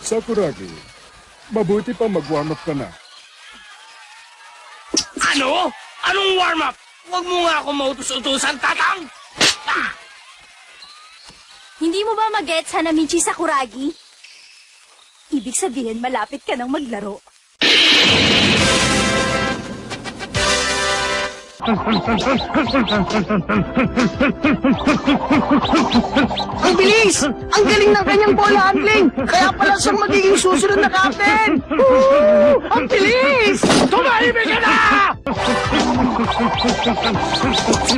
Sakuragi, mabuti pa mag-warm up ka na. Ano? Anong warm-up? Huwag mo nga ako mautos-utusan, Tatang! Ah! Hindi mo ba mag-gets, Hanamichi Sakuragi? Ibig sabihin, malapit ka nang maglaro. Ang bilis! Ang galing ng kanyang ball handling! Kaya pala siyang magiging susunod na captain! Woo! Ang bilis! Tumahimik ka na!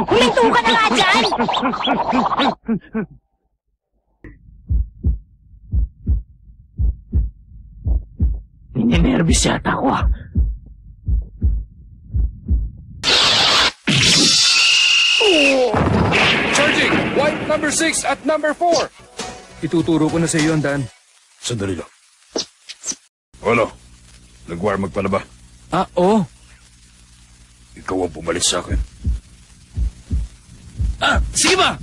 Huminto ka na nga dyan! Ninenervis yata ako ah. Charging! White number 6 at number 4! Ituturo ko na sa iyo, Dan. Sandali lang. Ano? Nag-warm up pa na ba? Ah, oo. Ikaw ang pumalit sa akin. Ah, sige ba?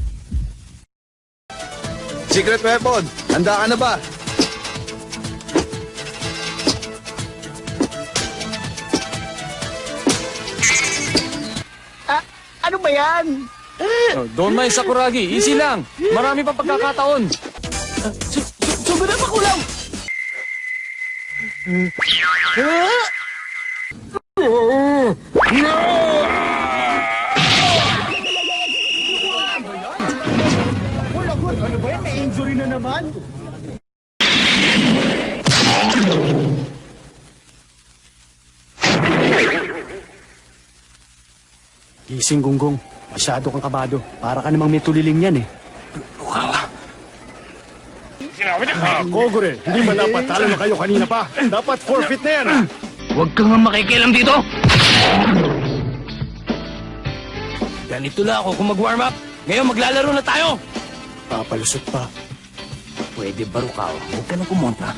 Secret weapon, handa ka na ba? Ano ba yan? Don't mind Sakuragi, easy lang. Marami pa pagkakataon. Sugod na pakulaw! Ano ba yan? May injury na naman? Gising, Gunggong. Masyado kang kabado. Para ka namang may tuliling yan eh. Kogure, hindi ba dapat talo na kayo kanina pa? Dapat forfeit na yan. Huwag kang nga makikialam dito! Ganito lang ako kung mag-warm up. Ngayon maglalaro na tayo! Papalusot pa. Pwede ba, Rukaw? Huwag ka nang kumontra.